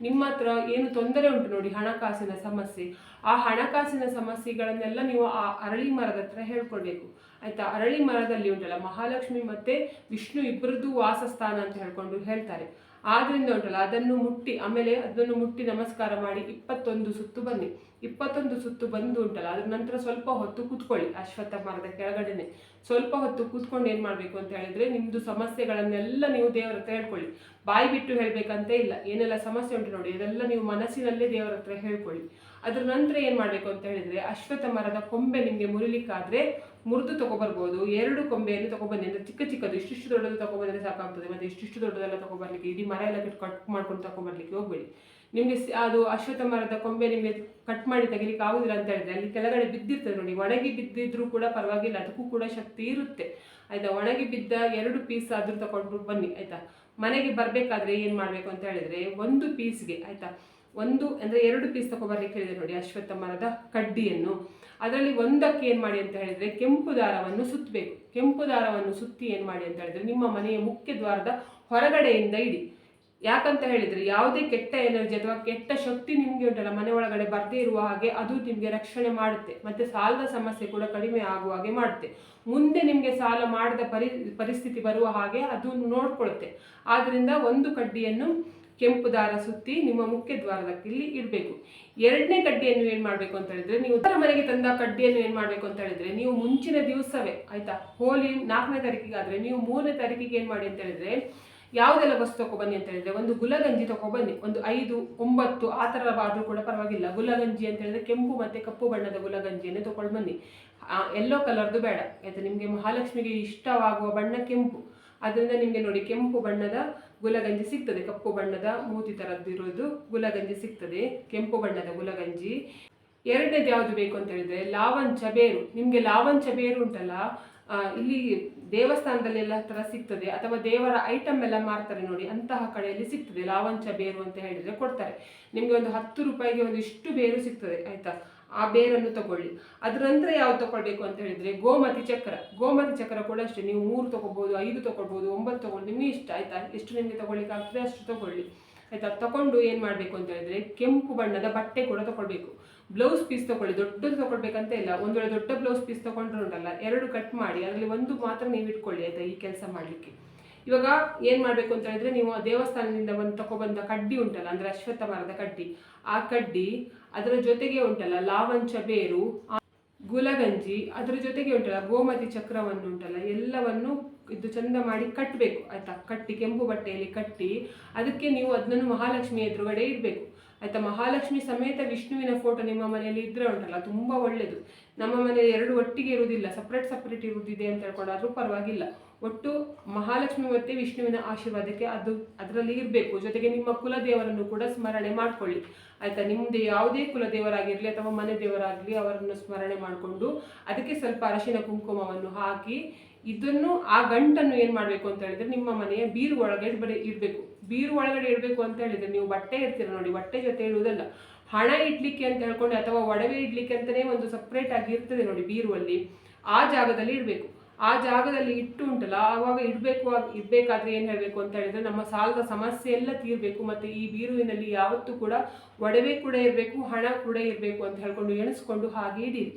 ನಿಮ್ಮ ಹತ್ರ ಏನು ತೊಂದರೆ ಉಂಟು ನೋಡಿ ಹಣಕಾಸಿನ ಸಮಸ್ಯೆ, ಆ ಹಣಕಾಸಿನ ಸಮಸ್ಯೆಗಳನ್ನೆಲ್ಲ ನೀವು ಆ ಅರಳಿ ಮರದ ಹತ್ರ ಹೇಳ್ಕೊಳ್ಬೇಕು ಆಯ್ತಾ. ಅರಳಿ ಮರದಲ್ಲಿ ಉಂಟಲ್ಲ ಮಹಾಲಕ್ಷ್ಮಿ ಮತ್ತು ವಿಷ್ಣು ಇಬ್ಬರದ್ದು ವಾಸಸ್ಥಾನ ಅಂತ ಹೇಳ್ಕೊಂಡು ಹೇಳ್ತಾರೆ. ಆದ್ರಿಂದ ಉಂಟಲ್ಲ ಅದನ್ನು ಮುಟ್ಟಿ, ಆಮೇಲೆ ಅದನ್ನು ಮುಟ್ಟಿ ನಮಸ್ಕಾರ ಮಾಡಿ 21 ಸುತ್ತು ಬನ್ನಿ. 21 ಸುತ್ತು ಬಂದು ಉಂಟಲ್ಲ ಅದ್ರ ನಂತರ ಸ್ವಲ್ಪ ಹೊತ್ತು ಕೂತ್ಕೊಳ್ಳಿ ಅಶ್ವತ್ಥ ಮರದ ಕೆಳಗಡೆನೆ. ಸ್ವಲ್ಪ ಹೊತ್ತು ಕೂತ್ಕೊಂಡು ಏನು ಮಾಡಬೇಕು ಅಂತ ಹೇಳಿದ್ರೆ, ನಿಮ್ಮದು ಸಮಸ್ಯೆಗಳನ್ನೆಲ್ಲ ನೀವು ದೇವರ ಹತ್ರ ಹೇಳ್ಕೊಳ್ಳಿ. ಬಾಯಿ ಬಿಟ್ಟು ಹೇಳಬೇಕಂತ ಇಲ್ಲ. ಏನೆಲ್ಲ ಸಮಸ್ಯೆ ಉಂಟು ನೋಡಿ ಅದೆಲ್ಲ ನೀವು ಮನಸ್ಸಿನಲ್ಲೇ ದೇವರ ಹತ್ರ ಹೇಳ್ಕೊಳ್ಳಿ. ಅದ್ರ ನಂತರ ಏನು ಮಾಡಬೇಕು ಅಂತ ಹೇಳಿದ್ರೆ, ಅಶ್ವತ್ಥ ಮರದ ಕೊಂಬೆ ನಿಮಗೆ ಮುರಿಲಿಕ್ಕಾದ್ರೆ ಮುರಿದು ತಗೊಬರ್ಬೋದು. 2 ಕೊಂಬೆಯನ್ನು ತಗೊಬನ್ನಿ. ಅಂದರೆ ಚಿಕ್ಕದು ಇಷ್ಟಿಷ್ಟು ದೊಡ್ಡದು ತಗೊಬಂದರೆ ಸಾಕಾಗ್ತದೆ. ಮತ್ತು ಇಷ್ಟಿಷ್ಟು ದೊಡ್ಡದೆಲ್ಲ ತಗೊಬರ್ಲಿಕ್ಕೆ, ಇಡೀ ಮರ ಎಲ್ಲ ಕಟ್ ಮಾಡ್ಕೊಂಡು ತಗೊಬರ್ಲಿಕ್ಕೆ ಹೋಗ್ಬೇಡಿ. ನಿಮಗೆ ಅದು ಅಶ್ವತ್ಥ ಮರದ ಕೊಂಬೆ ನಿಮಗೆ ಕಟ್ ಮಾಡಿ ತೆಗಿಲಿಕ್ಕೆ ಆಗುದಿಲ್ಲ ಅಂತ ಹೇಳಿದ್ರೆ, ಅಲ್ಲಿ ಕೆಳಗಡೆ ಬಿದ್ದಿರ್ತದೆ ನೋಡಿ, ಒಣಗಿ ಬಿದ್ದಿದ್ರೂ ಕೂಡ ಪರವಾಗಿಲ್ಲ, ಅದಕ್ಕೂ ಕೂಡ ಶಕ್ತಿ ಇರುತ್ತೆ ಆಯ್ತಾ. ಒಣಗಿ ಬಿದ್ದ 2 ಪೀಸ್ ಆದರೂ ತಗೊಂಡು ಬನ್ನಿ ಆಯ್ತಾ. ಮನೆಗೆ ಬರಬೇಕಾದ್ರೆ ಏನು ಮಾಡಬೇಕು ಅಂತ ಹೇಳಿದ್ರೆ, 1 ಪೀಸ್ಗೆ ಆಯ್ತಾ, 2 ಪೀಸ್ ತಗೊಬರ್ಲಿಕ್ಕೆ ಹೇಳಿದೆ ನೋಡಿ ಅಶ್ವತ್ಥ ಮರದ ಕಡ್ಡಿಯನ್ನು. ಅದರಲ್ಲಿ ಒಂದಕ್ಕೆ ಏನು ಮಾಡಿ ಅಂತ ಹೇಳಿದ್ರೆ, ಕೆಂಪು ದಾರವನ್ನು ಸುತ್ತಬೇಕು. ಕೆಂಪು ದಾರವನ್ನು ಸುತ್ತಿ ಏನು ಮಾಡಿ ಅಂತ ಹೇಳಿದ್ರೆ, ನಿಮ್ಮ ಮನೆಯ ಮುಖ್ಯ ದ್ವಾರದ ಹೊರಗಡೆಯಿಂದ ಇಡಿ. ಯಾಕಂತ ಹೇಳಿದ್ರೆ, ಯಾವುದೇ ಕೆಟ್ಟ ಎನರ್ಜಿ ಅಥವಾ ಕೆಟ್ಟ ಶಕ್ತಿ ನಿಮಗೆ ಉಂಟಲ್ಲ ಮನೆ ಒಳಗಡೆ ಬರದೇ ಇರುವ ಹಾಗೆ ಅದು ನಿಮಗೆ ರಕ್ಷಣೆ ಮಾಡುತ್ತೆ. ಮತ್ತು ಸಾಲದ ಸಮಸ್ಯೆ ಕೂಡ ಕಡಿಮೆ ಆಗುವ ಹಾಗೆ ಮಾಡುತ್ತೆ. ಮುಂದೆ ನಿಮಗೆ ಸಾಲ ಮಾಡದ ಪರಿಸ್ಥಿತಿ ಬರುವ ಹಾಗೆ ಅದು ನೋಡ್ಕೊಳುತ್ತೆ. ಆದ್ದರಿಂದ 1 ಕಡ್ಡಿಯನ್ನು ಕೆಂಪು ದಾರ ಸುತ್ತಿ ನಿಮ್ಮ ಮುಖ್ಯ ದ್ವಾರದ ಇಲ್ಲಿ ಇಡಬೇಕು. 2ನೇ ಕಡ್ಡಿಯನ್ನು ಏನು ಮಾಡಬೇಕು ಅಂತ ಹೇಳಿದ್ರೆ, ನೀವು ಉತ್ತರ ಮನೆಗೆ ತಂದ ಕಡ್ಡಿಯನ್ನು ಏನು ಮಾಡಬೇಕು ಅಂತ ಹೇಳಿದ್ರೆ, ನೀವು ಮುಂಚಿನ ದಿವಸವೇ ಆಯ್ತಾ, ಹೋಲಿ 4ನೇ ತಾರೀಕಿಗೆ ಆದರೆ ನೀವು 3ನೇ ತಾರೀಕಿಗೆ ಏನು ಮಾಡಿ ಅಂತ ಹೇಳಿದ್ರೆ, ಯಾವುದೆಲ್ಲ ವಸ್ತು ತಗೊಬನ್ನಿ ಅಂತ ಹೇಳಿದ್ರೆ, ಒಂದು ಗುಲಗಂಜಿ ತಗೊಬನ್ನಿ. ಒಂದು 5, 9 ಆ ಥರ ಆದರೂ ಕೂಡ ಪರವಾಗಿಲ್ಲ. ಗುಲಗಂಜಿ ಅಂತ ಹೇಳಿದ್ರೆ ಕೆಂಪು ಮತ್ತು ಕಪ್ಪು ಬಣ್ಣದ ಗುಲಗಂಜಿಯನ್ನು ತಗೊಂಡು ಬನ್ನಿ. ಯೆಲ್ಲೋ ಕಲರ್ದು ಬೇಡ ಆಯ್ತಾ. ನಿಮಗೆ ಮಹಾಲಕ್ಷ್ಮಿಗೆ ಇಷ್ಟವಾಗುವ ಬಣ್ಣ ಕೆಂಪು, ಅದರಿಂದ ನಿಮಗೆ ನೋಡಿ ಕೆಂಪು ಬಣ್ಣದ ಗುಲಗಂಜಿ ಸಿಗ್ತದೆ. ಕಪ್ಪು ಬಣ್ಣದ ಮೂತಿ ಥರದ್ದಿರೋದು ಗುಲಗಂಜಿ ಸಿಗ್ತದೆ, ಕೆಂಪು ಬಣ್ಣದ ಗುಲಗಂಜಿ. ಎರಡನೇದು ಯಾವುದು ಬೇಕು ಅಂತ ಹೇಳಿದ್ರೆ ಲಾವಂಚ ಬೇರು. ನಿಮಗೆ ಲಾವಂಚ ಬೇರು ಉಂಟಲ್ಲ, ಇಲ್ಲಿ ದೇವಸ್ಥಾನದಲ್ಲೆಲ್ಲ ಥರ ಸಿಗ್ತದೆ, ಅಥವಾ ದೇವರ ಐಟಮ್ ಎಲ್ಲ ಮಾರ್ತಾರೆ ನೋಡಿ, ಅಂತಹ ಕಡೆಯಲ್ಲಿ ಸಿಗ್ತದೆ. ಲಾವಂಚ ಬೇರು ಅಂತ ಹೇಳಿದರೆ ಕೊಡ್ತಾರೆ ನಿಮಗೆ. ಒಂದು 10 ರೂಪಾಯಿಗೆ ಒಂದು ಇಷ್ಟು ಬೇರು ಸಿಗ್ತದೆ ಆಯಿತಾ. ಆ ಬೇರನ್ನು ತಗೊಳ್ಳಿ. ಅದರ ನಂತರ ಯಾವ್ದು ತಗೊಳ್ಬೇಕು ಅಂತ ಹೇಳಿದ್ರೆ ಗೋಮತಿ ಚಕ್ರ. ಗೋಮತಿ ಚಕ್ರ ಕೂಡ ಅಷ್ಟೇ, ನೀವು 3 ತಗೋಬಹುದು, 5 ತಗೊಳ್ಬೋದು, 9 ತಗೊಳ್ಳಿ, ನಿಮಗೆ ಇಷ್ಟ ಆಯ್ತಾ. ಎಷ್ಟು ನಿಮಗೆ ತಗೊಳ್ಳಿಕ್ಕೆ ಆಗ್ತದೆ ಅಷ್ಟು ತಗೊಳ್ಳಿ ಆಯ್ತಾ. ತಗೊಂಡು ಏನು ಮಾಡಬೇಕು ಅಂತ ಹೇಳಿದ್ರೆ ಕೆಂಪು ಬಣ್ಣದ ಬಟ್ಟೆ ಕೂಡ ತಗೊಳ್ಬೇಕು. ಬ್ಲೌಸ್ ಪೀಸ್ ತಗೊಳ್ಳಿ, ದೊಡ್ಡದು ತಗೊಳ್ಬೇಕಂತ ಇಲ್ಲ. ಒಂದು ವೇಳೆ ದೊಡ್ಡ ಬ್ಲೌಸ್ ಪೀಸ್ ತಗೊಂಡ್ರೆ ಉಂಟಲ್ಲ, 2 ಕಟ್ ಮಾಡಿ ಅದರಲ್ಲಿ ಒಂದು ಮಾತ್ರ ನೀವು ಇಟ್ಕೊಳ್ಳಿ ಆಯ್ತಾ, ಈ ಕೆಲಸ ಮಾಡಲಿಕ್ಕೆ. ಇವಾಗ ಏನು ಮಾಡಬೇಕು ಅಂತ ಹೇಳಿದ್ರೆ, ನೀವು ದೇವಸ್ಥಾನದಿಂದ ಒಂದು ತಗೊಬಂದ ಕಡ್ಡಿ ಉಂಟಲ್ಲ, ಅಂದರೆ ಅಶ್ವತ್ಥ ಮರದ ಕಡ್ಡಿ, ಆ ಕಡ್ಡಿ ಅದರ ಜೊತೆಗೆ ಉಂಟಲ್ಲ ಲಾವಂಚ ಬೇರು, ಗುಲಗಂಜಿ, ಅದರ ಜೊತೆಗೆ ಉಂಟಲ್ಲ ಗೋಮತಿ ಚಕ್ರವನ್ನು ಉಂಟಲ್ಲ, ಎಲ್ಲವನ್ನು ಇದು ಚಂದ ಮಾಡಿ ಕಟ್ಟಬೇಕು ಆಯ್ತಾ. ಕಟ್ಟಿ ಕೆಂಪು ಬಟ್ಟೆಯಲ್ಲಿ ಕಟ್ಟಿ ಅದಕ್ಕೆ ನೀವು ಅದನ್ನು ಮಹಾಲಕ್ಷ್ಮಿ ಎದುರುಗಡೆ ಇಡಬೇಕು ಆಯ್ತಾ. ಮಹಾಲಕ್ಷ್ಮಿ ಸಮೇತ ವಿಷ್ಣುವಿನ ಫೋಟೋ ನಿಮ್ಮ ಮನೆಯಲ್ಲಿ ಇದ್ರೆ ಉಂಟಲ್ಲ ತುಂಬ ಒಳ್ಳೆಯದು. ನಮ್ಮ ಮನೆಯಲ್ಲಿ 2 ಒಟ್ಟಿಗೆ ಇರುವುದಿಲ್ಲ, ಸಪ್ರೇಟ್ ಇರುವುದಿದೆ ಅಂತ ಹೇಳ್ಕೊಂಡು ಆದರೂ ಪರವಾಗಿಲ್ಲ. ಒಟ್ಟು ಮಹಾಲಕ್ಷ್ಮಿ ಮತ್ತು ವಿಷ್ಣುವಿನ ಆಶೀರ್ವಾದಕ್ಕೆ ಅದರಲ್ಲಿ ಇರಬೇಕು. ಜೊತೆಗೆ ನಿಮ್ಮ ಕುಲದೇವರನ್ನು ಕೂಡ ಸ್ಮರಣೆ ಮಾಡ್ಕೊಳ್ಳಿ ಆಯ್ತಾ. ನಿಮ್ಮದು ಯಾವುದೇ ಕುಲದೇವರಾಗಿರಲಿ ಅಥವಾ ಮನೆ ದೇವರಾಗಲಿ ಅವರನ್ನು ಸ್ಮರಣೆ ಮಾಡಿಕೊಂಡು ಅದಕ್ಕೆ ಸ್ವಲ್ಪ ಅರಿಶಿನ ಕುಂಕುಮವನ್ನು ಹಾಕಿ ಇದನ್ನು ಆ ಗಂಟನ್ನು ಏನು ಮಾಡಬೇಕು ಅಂತ ಹೇಳಿದ್ರೆ ನಿಮ್ಮ ಮನೆಯ ಬೀರು ಒಳಗಡೆ ಇಡಬೇಕು. ಬೀರು ಒಳಗಡೆ ಇಡಬೇಕು ಅಂತ ಹೇಳಿದ್ರೆ ನೀವು ಬಟ್ಟೆ ಇರ್ತೀರ ನೋಡಿ, ಬಟ್ಟೆ ಜೊತೆ ಇಡುವುದಲ್ಲ, ಹಣ ಇಡ್ಲಿಕ್ಕೆ ಅಂತ ಹೇಳ್ಕೊಂಡು ಅಥವಾ ಒಡವೆ ಇಡ್ಲಿಕ್ಕೆ ಅಂತಲೇ ಒಂದು ಸಪ್ರೇಟ್ ಆಗಿ ಇರ್ತದೆ ನೋಡಿ ಬೀರುವಲ್ಲಿ, ಆ ಜಾಗದಲ್ಲಿ ಇಡಬೇಕು. ಆ ಜಾಗದಲ್ಲಿ ಇಟ್ಟು ಉಂಟಲ್ಲ ಆವಾಗ ಇಡಬೇಕಾದ್ರೆ ಏನು ಹೇಳಬೇಕು ಅಂತ ಹೇಳಿದ್ರೆ ನಮ್ಮ ಸಾಲದ ಸಮಸ್ಯೆ ಎಲ್ಲ ತೀರಬೇಕು. ಮತ್ತು ಈ ಬೀರುವಿನಲ್ಲಿ ಯಾವತ್ತೂ ಕೂಡ ಒಡವೆ ಕೂಡ ಇರಬೇಕು, ಹಣ ಕೂಡ ಇರಬೇಕು ಅಂತ ಹೇಳ್ಕೊಂಡು ಎಣಿಸ್ಕೊಂಡು ಹಾಗೆ ಇಡೀರಿ.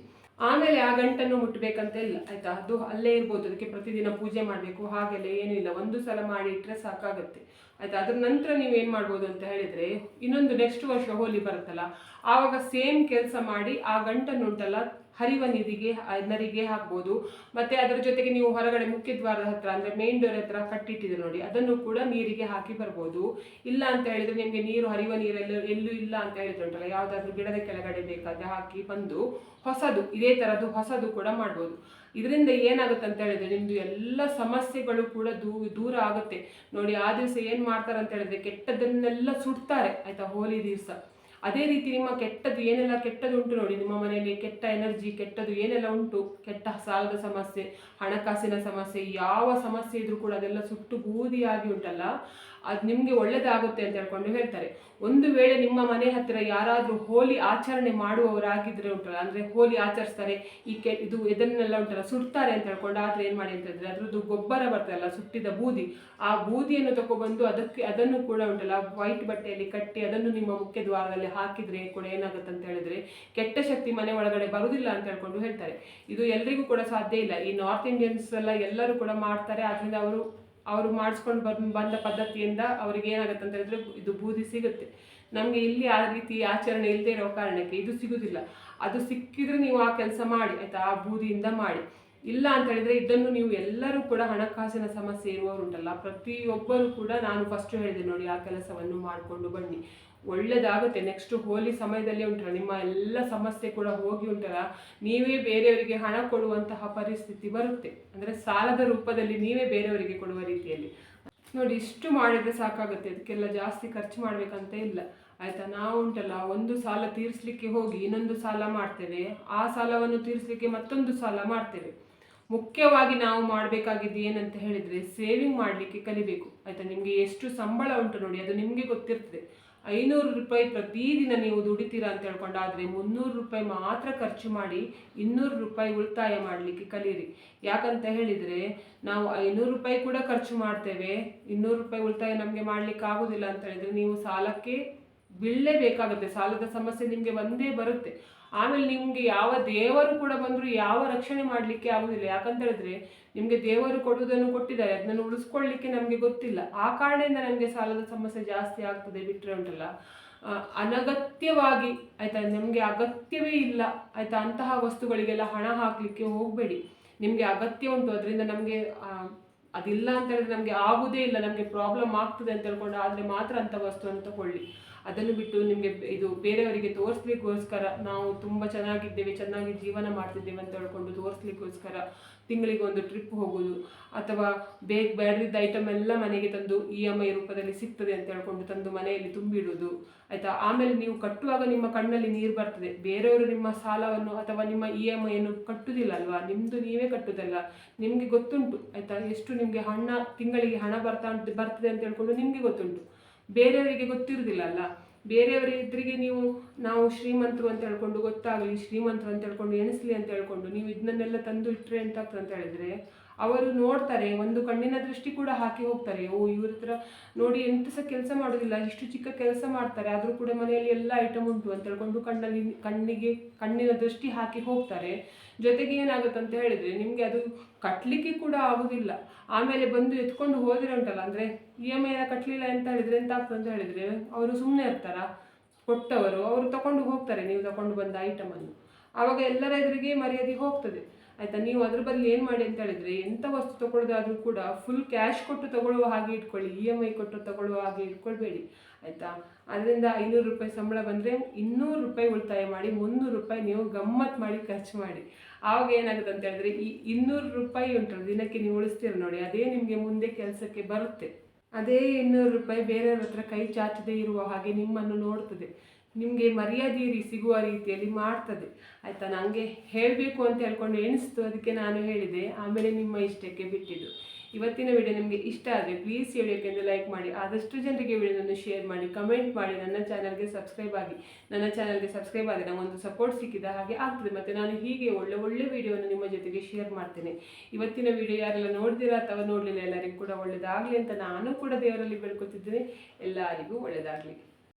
ಆಮೇಲೆ ಆ ಗಂಟನ್ನು ಮುಟ್ಟಬೇಕಂತ ಇಲ್ಲ ಆಯ್ತಾ. ಅದು ಅಲ್ಲೇ ಇರ್ಬೋದು, ಅದಕ್ಕೆ ಪ್ರತಿದಿನ ಪೂಜೆ ಮಾಡಬೇಕು ಹಾಗೆಲ್ಲ ಏನೂ ಇಲ್ಲ. ಒಂದು ಸಲ ಮಾಡಿ ಇಟ್ಟರೆ ಸಾಕಾಗುತ್ತೆ ಆಯ್ತಾ. ಅದ್ರ ನಂತರ ನೀವು ಏನು ಮಾಡ್ಬೋದು ಅಂತ ಹೇಳಿದ್ರೆ, ಇನ್ನೊಂದು ನೆಕ್ಸ್ಟ್ ವರ್ಷ ಹೋಲಿ ಬರುತ್ತಲ್ಲ, ಆವಾಗ ಸೇಮ್ ಕೆಲಸ ಮಾಡಿ ಆ ಗಂಟನ್ನು ಉಂಟಲ್ಲ ಹರಿವ ನರಿಗೆ ಹಾಕ್ಬೋದು. ಮತ್ತು ಅದರ ಜೊತೆಗೆ ನೀವು ಹೊರಗಡೆ ಮುಖ್ಯದ್ವಾರದ ಹತ್ರ ಅಂದರೆ ಮೇನ್ ಡೋರ್ ಹತ್ರ ಕಟ್ಟಿಟ್ಟಿದೆ ನೋಡಿ, ಅದನ್ನು ಕೂಡ ನೀರಿಗೆ ಹಾಕಿ ಬರ್ಬೋದು. ಇಲ್ಲ ಅಂತ ಹೇಳಿದರೆ ನಿಮಗೆ ಹರಿವ ನೀರೆಲ್ಲ ಎಲ್ಲೂ ಇಲ್ಲ ಅಂತ ಹೇಳಿದ್ರೆ ಉಂಟಲ್ಲ, ಯಾವುದಾದ್ರೂ ಗಿಡದ ಕೆಳಗಡೆ ಬೇಕಾದರೆ ಹಾಕಿ ಬಂದು ಹೊಸದು ಇದೇ ಥರದ್ದು ಹೊಸದು ಕೂಡ ಮಾಡ್ಬೋದು. ಇದರಿಂದ ಏನಾಗುತ್ತೆ ಅಂತ ಹೇಳಿದ್ರೆ ನಿಮ್ಮದು ಎಲ್ಲ ಸಮಸ್ಯೆಗಳು ಕೂಡ ದೂರ ಆಗುತ್ತೆ ನೋಡಿ. ಆ ದಿವಸ ಏನು ಮಾಡ್ತಾರೆ ಅಂತ ಹೇಳಿದ್ರೆ ಕೆಟ್ಟದನ್ನೆಲ್ಲ ಸುಡ್ತಾರೆ ಆಯಿತಾ, ಹೋಲಿ ದಿವಸ. ಅದೇ ರೀತಿ ನಿಮ್ಮ ಕೆಟ್ಟದ್ದು ಏನೆಲ್ಲ ಕೆಟ್ಟದ್ದು ಉಂಟು ನೋಡಿ, ನಿಮ್ಮ ಮನೆಯಲ್ಲಿ ಕೆಟ್ಟ ಎನರ್ಜಿ ಕೆಟ್ಟದ್ದು ಏನೆಲ್ಲ ಉಂಟು, ಕೆಟ್ಟ ಸಾಲದ ಸಮಸ್ಯೆ, ಹಣಕಾಸಿನ ಸಮಸ್ಯೆ, ಯಾವ ಸಮಸ್ಯೆ ಇದ್ರೂ ಕೂಡ ಅದೆಲ್ಲ ಸುಟ್ಟು ಬೂದಿಯಾಗಿ ಉಂಟಲ್ಲ, ಅದು ನಿಮಗೆ ಒಳ್ಳೆಯದಾಗುತ್ತೆ ಅಂತ ಹೇಳ್ಕೊಂಡು ಹೇಳ್ತಾರೆ. ಒಂದು ವೇಳೆ ನಿಮ್ಮ ಮನೆ ಹತ್ತಿರ ಯಾರಾದರೂ ಹೋಲಿ ಆಚರಣೆ ಮಾಡುವವರಾಗಿದ್ದರೆ ಉಂಟಲ್ಲ, ಅಂದರೆ ಹೋಲಿ ಆಚರಿಸ್ತಾರೆ, ಇದು ಇದನ್ನೆಲ್ಲ ಉಂಟಲ್ಲ ಸುಡ್ತಾರೆ ಅಂತ ಹೇಳ್ಕೊಂಡು, ಆದರೆ ಏನು ಮಾಡಿ ಅಂತ ಹೇಳಿದ್ರೆ ಅದ್ರದ್ದು ಗೊಬ್ಬರ ಬರ್ತದಲ್ಲ, ಸುಟ್ಟಿದ ಬೂದಿ, ಆ ಬೂದಿಯನ್ನು ತಗೊಬಂದು ಅದನ್ನು ಕೂಡ ಉಂಟಲ್ಲ ವೈಟ್ ಬಟ್ಟೆಯಲ್ಲಿ ಕಟ್ಟಿ ಅದನ್ನು ನಿಮ್ಮ ಮುಖ್ಯ ದ್ವಾರದಲ್ಲಿ ಹಾಕಿದರೆ ಕೂಡ ಏನಾಗುತ್ತೆ ಅಂತ ಹೇಳಿದ್ರೆ ಕೆಟ್ಟ ಶಕ್ತಿ ಮನೆ ಒಳಗಡೆ ಬರುವುದಿಲ್ಲ ಅಂತ ಹೇಳ್ಕೊಂಡು ಹೇಳ್ತಾರೆ. ಇದು ಎಲ್ರಿಗೂ ಕೂಡ ಸಾಧ್ಯ ಇಲ್ಲ. ಈ ನಾರ್ತ್ ಇಂಡಿಯನ್ಸ್ ಎಲ್ಲ ಎಲ್ಲರೂ ಕೂಡ ಮಾಡ್ತಾರೆ. ಆದ್ದರಿಂದ ಅವರು ಮಾಡಿಸ್ಕೊಂಡು ಬಂದ ಪದ್ಧತಿಯಿಂದ ಅವ್ರಿಗೆ ಏನಾಗುತ್ತೆ ಅಂತ ಹೇಳಿದ್ರೆ ಇದು ಬೂದಿ ಸಿಗುತ್ತೆ. ನಮಗೆ ಇಲ್ಲಿ ಆ ರೀತಿ ಆಚರಣೆ ಇಲ್ಲದೆ ಇರೋ ಕಾರಣಕ್ಕೆ ಇದು ಸಿಗುವುದಿಲ್ಲ. ಅದು ಸಿಕ್ಕಿದ್ರೆ ನೀವು ಆ ಕೆಲಸ ಮಾಡಿ ಆಯ್ತಾ, ಆ ಬೂದಿಯಿಂದ ಮಾಡಿ. ಇಲ್ಲ ಅಂತ ಹೇಳಿದ್ರೆ ಇದನ್ನು ನೀವು ಎಲ್ಲರೂ ಕೂಡ ಹಣಕಾಸಿನ ಸಮಸ್ಯೆ ಇರುವವರುಂಟಲ್ಲ ಪ್ರತಿಯೊಬ್ಬರು ಕೂಡ, ನಾನು ಫಸ್ಟ್ ಹೇಳಿದೆ ನೋಡಿ, ಆ ಕೆಲಸವನ್ನು ಮಾಡಿಕೊಂಡು ಬನ್ನಿ, ಒಳ್ಳೆಯದಾಗುತ್ತೆ. ನೆಕ್ಸ್ಟ್ ಹೋಲಿ ಸಮಯದಲ್ಲಿ ಉಂಟಲ್ಲ ನಿಮ್ಮ ಎಲ್ಲ ಸಮಸ್ಯೆ ಕೂಡ ಹೋಗಿ ಉಂಟಲ್ಲ, ನೀವೇ ಬೇರೆಯವರಿಗೆ ಹಣ ಕೊಡುವಂತಹ ಪರಿಸ್ಥಿತಿ ಬರುತ್ತೆ. ಅಂದರೆ ಸಾಲದ ರೂಪದಲ್ಲಿ ನೀವೇ ಬೇರೆಯವರಿಗೆ ಕೊಡುವ ರೀತಿಯಲ್ಲಿ ನೋಡಿ. ಇಷ್ಟು ಮಾಡಿದರೆ ಸಾಕಾಗುತ್ತೆ, ಅದಕ್ಕೆಲ್ಲ ಜಾಸ್ತಿ ಖರ್ಚು ಮಾಡಬೇಕಂತ ಇಲ್ಲ ಆಯಿತಾ. ನಾವು ಉಂಟಲ್ಲ ಒಂದು ಸಾಲ ತೀರಿಸಲಿಕ್ಕೆ ಹೋಗಿ ಇನ್ನೊಂದು ಸಾಲ ಮಾಡ್ತೇವೆ, ಆ ಸಾಲವನ್ನು ತೀರಿಸಲಿಕ್ಕೆ ಮತ್ತೊಂದು ಸಾಲ ಮಾಡ್ತೇವೆ. ಮುಖ್ಯವಾಗಿ ನಾವು ಮಾಡಬೇಕಾಗಿದ್ದು ಏನಂತ ಹೇಳಿದರೆ ಸೇವಿಂಗ್ ಮಾಡಲಿಕ್ಕೆ ಕಲಿಬೇಕು ಆಯಿತಾ. ನಿಮಗೆ ಎಷ್ಟು ಸಂಬಳ ಉಂಟು ನೋಡಿ, ಅದು ನಿಮಗೆ ಗೊತ್ತಿರ್ತದೆ. 500 ರೂಪಾಯಿ ಪ್ರತಿದಿನ ನೀವು ದುಡಿತೀರಾ ಅಂತ ಹೇಳ್ಕೊಂಡಾದರೆ 300 ರೂಪಾಯಿ ಮಾತ್ರ ಖರ್ಚು ಮಾಡಿ 200 ರೂಪಾಯಿ ಉಳಿತಾಯ ಮಾಡಲಿಕ್ಕೆ ಕಲೀರಿ. ಯಾಕಂತ ಹೇಳಿದರೆ ನಾವು 500 ರೂಪಾಯಿ ಕೂಡ ಖರ್ಚು ಮಾಡ್ತೇವೆ, 200 ರೂಪಾಯಿ ಉಳಿತಾಯ ನಮಗೆ ಮಾಡಲಿಕ್ಕೆ ಆಗೋದಿಲ್ಲ ಅಂತ ಹೇಳಿದರೆ ನೀವು ಸಾಲಕ್ಕೆ ಬೀಳಲೇಬೇಕಾಗುತ್ತೆ. ಸಾಲದ ಸಮಸ್ಯೆ ನಿಮಗೆ ಬಂದೇ ಬರುತ್ತೆ. ಆಮೇಲೆ ನಿಮಗೆ ಯಾವ ದೇವರು ಕೂಡ ಬಂದರೂ ಯಾವ ರಕ್ಷಣೆ ಮಾಡಲಿಕ್ಕೆ ಆಗೋದಿಲ್ಲ. ಯಾಕಂತ ಹೇಳಿದ್ರೆ ನಿಮಗೆ ದೇವರು ಕೊಡುವುದನ್ನು ಕೊಟ್ಟಿದ್ದಾರೆ, ಅದನ್ನು ಉಳಿಸ್ಕೊಳ್ಳಿಕ್ಕೆ ನಮಗೆ ಗೊತ್ತಿಲ್ಲ. ಆ ಕಾರಣದಿಂದ ನಮಗೆ ಸಾಲದ ಸಮಸ್ಯೆ ಜಾಸ್ತಿ ಆಗ್ತದೆ. ಬಿಟ್ಟರೆ ಉಂಟಲ್ಲ ಅನಗತ್ಯವಾಗಿ ಆಯಿತಾ, ನಮಗೆ ಅಗತ್ಯವೇ ಇಲ್ಲ ಆಯಿತಾ ಅಂತಹ ವಸ್ತುಗಳಿಗೆಲ್ಲ ಹಣ ಹಾಕಲಿಕ್ಕೆ ಹೋಗಬೇಡಿ. ನಿಮಗೆ ಅಗತ್ಯ ಉಂಟು, ಅದರಿಂದ ನಮಗೆ ಅದಿಲ್ಲ ಅಂತ ಹೇಳಿದ್ರೆ ನಮಗೆ ಆಗುವುದೇ ಇಲ್ಲ, ನಮಗೆ ಪ್ರಾಬ್ಲಮ್ ಆಗ್ತದೆ ಅಂತ ಹೇಳ್ಕೊಂಡು ಆದರೆ ಮಾತ್ರ ಅಂಥ ವಸ್ತುವನ್ನು ತಗೊಳ್ಳಿ. ಅದನ್ನು ಬಿಟ್ಟು ನಿಮಗೆ ಇದು ಬೇರೆಯವರಿಗೆ ತೋರಿಸ್ಲಿಕ್ಕೋಸ್ಕರ ನಾವು ತುಂಬ ಚೆನ್ನಾಗಿದ್ದೇವೆ, ಚೆನ್ನಾಗಿ ಜೀವನ ಮಾಡ್ತಿದ್ದೇವೆ ಅಂತ ಹೇಳ್ಕೊಂಡು ತೋರಿಸ್ಲಿಕ್ಕೋಸ್ಕರ ತಿಂಗಳಿಗೆ ಒಂದು ಟ್ರಿಪ್ ಹೋಗೋದು, ಅಥವಾ ಬೇಡದಿದ್ದ ಐಟಮ್ ಎಲ್ಲ ಮನೆಗೆ ತಂದು EMI ರೂಪದಲ್ಲಿ ಸಿಗ್ತದೆ ಅಂತ ಹೇಳ್ಕೊಂಡು ತಂದು ಮನೆಯಲ್ಲಿ ತುಂಬಿಡುವುದು ಆಯ್ತಾ. ಆಮೇಲೆ ನೀವು ಕಟ್ಟುವಾಗ ನಿಮ್ಮ ಕಣ್ಣಲ್ಲಿ ನೀರು ಬರ್ತದೆ, ಬೇರೆಯವರು ನಿಮ್ಮ ಸಾಲವನ್ನು ಅಥವಾ ನಿಮ್ಮ EMI ಅನ್ನು ಕಟ್ಟುವುದಿಲ್ಲ ಅಲ್ವಾ, ನಿಮ್ಮದು ನೀವೇ ಕಟ್ಟುವುದಲ್ಲ. ನಿಮಗೆ ಗೊತ್ತುಂಟು ಆಯ್ತಾ, ಎಷ್ಟು ನಿಮಗೆ ತಿಂಗಳಿಗೆ ಹಣ ಬರ್ತದೆ ಅಂತ ಹೇಳ್ಕೊಂಡು ನಿಮಗೆ ಗೊತ್ತುಂಟು, ಬೇರೆಯವರಿಗೆ ಗೊತ್ತಿರುವುದಿಲ್ಲ ಅಲ್ಲ. ಬೇರೆಯವರ ಎದುರಿಗೆ ನಾವು ಶ್ರೀಮಂತರು ಅಂತ ಹೇಳ್ಕೊಂಡು ಗೊತ್ತಾಗಲಿ, ಶ್ರೀಮಂತರು ಅಂತ ಹೇಳ್ಕೊಂಡು ಎಣಿಸ್ಲಿ ಅಂತ ಹೇಳ್ಕೊಂಡು ನೀವು ಇದನ್ನೆಲ್ಲ ತಂದು ಇಟ್ಟರೆ ಎಂತಾಗ್ತದೆ ಅಂತ ಹೇಳಿದ್ರೆ, ಅವರು ನೋಡ್ತಾರೆ, ಒಂದು ಕಣ್ಣಿನ ದೃಷ್ಟಿ ಕೂಡ ಹಾಕಿ ಹೋಗ್ತಾರೆ. ಇವ್ರ ಹತ್ರ ನೋಡಿ ಎಂತ ಸಹ ಕೆಲಸ ಮಾಡೋದಿಲ್ಲ, ಇಷ್ಟು ಚಿಕ್ಕ ಕೆಲಸ ಮಾಡ್ತಾರೆ, ಆದರೂ ಕೂಡ ಮನೆಯಲ್ಲಿ ಎಲ್ಲ ಐಟಮ್ ಉಂಟು ಅಂತ ಹೇಳ್ಕೊಂಡು ಕಣ್ಣಿನ ದೃಷ್ಟಿ ಹಾಕಿ ಹೋಗ್ತಾರೆ. ಜೊತೆಗೆ ಏನಾಗುತ್ತೆ ಅಂತ ಹೇಳಿದ್ರೆ, ನಿಮಗೆ ಅದು ಕಟ್ಟಲಿಕ್ಕೆ ಕೂಡ ಆಗೋದಿಲ್ಲ. ಆಮೇಲೆ ಬಂದು ಎತ್ಕೊಂಡು ಹೋದ್ರೆ ಉಂಟಲ್ಲ, ಅಂದರೆ EMI ಕಟ್ಟಲಿಲ್ಲ ಅಂತ ಹೇಳಿದ್ರೆ ಎಂತ ಆಗ್ತದೆ ಅಂತ ಹೇಳಿದ್ರೆ, ಅವರು ಸುಮ್ಮನೆ ಇರ್ತಾರ, ಕೊಟ್ಟವರು ಅವರು ತಗೊಂಡು ಹೋಗ್ತಾರೆ ನೀವು ತಗೊಂಡು ಬಂದ ಐಟಮನ್ನು. ಆವಾಗ ಎಲ್ಲರ ಎದುರಿಗೆ ಮರ್ಯಾದೆ ಹೋಗ್ತದೆ ಆಯ್ತಾ. ನೀವು ಅದ್ರ ಬದಲು ಏನು ಮಾಡಿ ಅಂತ ಹೇಳಿದ್ರೆ, ಎಂಥ ವಸ್ತು ತಗೊಳ್ಳೋದಾದ್ರೂ ಕೂಡ ಫುಲ್ ಕ್ಯಾಶ್ ಕೊಟ್ಟು ತಗೊಳ್ಳುವ ಹಾಗೆ ಇಟ್ಕೊಳ್ಳಿ, EMI ಕೊಟ್ಟು ತಗೊಳ್ಳುವ ಹಾಗೆ ಇಟ್ಕೊಳ್ಬೇಡಿ ಆಯ್ತಾ. ಅದರಿಂದ 500 ರೂಪಾಯಿ ಸಂಬಳ ಬಂದರೆ 200 ರೂಪಾಯಿ ಉಳಿತಾಯ ಮಾಡಿ, 300 ರೂಪಾಯಿ ನೀವು ಗಮ್ಮತ್ತು ಮಾಡಿ ಖರ್ಚು ಮಾಡಿ. ಆವಾಗ ಏನಾಗುತ್ತೆ ಅಂತ ಹೇಳಿದ್ರೆ, ಈ 200 ರೂಪಾಯಿ ಉಂಟಲ್ಲ ದಿನಕ್ಕೆ ನೀವು ಉಳಿಸ್ತೀರ ನೋಡಿ, ಅದೇ ನಿಮಗೆ ಮುಂದೆ ಕೆಲಸಕ್ಕೆ ಬರುತ್ತೆ. ಅದೇ 200 ರೂಪಾಯಿ ಬೇರೆಯವ್ರ ಹತ್ರ ಕೈ ಚಾಚದೇ ಇರುವ ಹಾಗೆ ನಿಮ್ಮನ್ನು ನೋಡ್ತದೆ, ನಿಮಗೆ ಮರ್ಯಾದೆ ಸಿಗುವ ರೀತಿಯಲ್ಲಿ ಮಾಡ್ತದೆ ಆಯಿತಾ. ನನಗೆ ಹೇಳಬೇಕು ಅಂತ ಹೇಳ್ಕೊಂಡು ಎಣಿಸ್ತು, ಅದಕ್ಕೆ ನಾನು ಹೇಳಿದೆ, ಆಮೇಲೆ ನಿಮ್ಮ ಇಷ್ಟಕ್ಕೆ ಬಿಟ್ಟಿದ್ದು. ಇವತ್ತಿನ ವಿಡಿಯೋ ನಿಮಗೆ ಇಷ್ಟ ಆದರೆ ಪ್ಲೀಸ್ ವಿಡಿಯೋಕ್ಕೆ ಲೈಕ್ ಮಾಡಿ, ಆದಷ್ಟು ಜನರಿಗೆ ವಿಡಿಯೋವನ್ನು ಶೇರ್ ಮಾಡಿ, ಕಮೆಂಟ್ ಮಾಡಿ, ನನ್ನ ಚಾನಲ್ಗೆ ಸಬ್ಸ್ಕ್ರೈಬ್ ಆಗಿ. ನನ್ನ ಚಾನಲ್ಗೆ ಸಬ್ಸ್ಕ್ರೈಬ್ ಆದರೆ ನಮಗೊಂದು ಸಪೋರ್ಟ್ ಸಿಕ್ಕಿದ ಹಾಗೆ ಆಗ್ತದೆ, ಮತ್ತು ನಾನು ಹೀಗೆ ಒಳ್ಳೆ ವಿಡಿಯೋವನ್ನು ನಿಮ್ಮ ಜೊತೆಗೆ ಶೇರ್ ಮಾಡ್ತೇನೆ. ಇವತ್ತಿನ ವಿಡಿಯೋ ಯಾರೆಲ್ಲ ನೋಡ್ತೀರಾ ಅಥವಾ ನೋಡಲಿಲ್ಲ ಎಲ್ಲರಿಗೂ ಕೂಡ ಒಳ್ಳೆಯದಾಗಲಿ ಅಂತ ನಾನು ಕೂಡ ದೇವರಲ್ಲಿ ಬೇಡ್ಕೊತಿದ್ದೇನೆ. ಎಲ್ಲರಿಗೂ ಒಳ್ಳೆಯದಾಗಲಿ.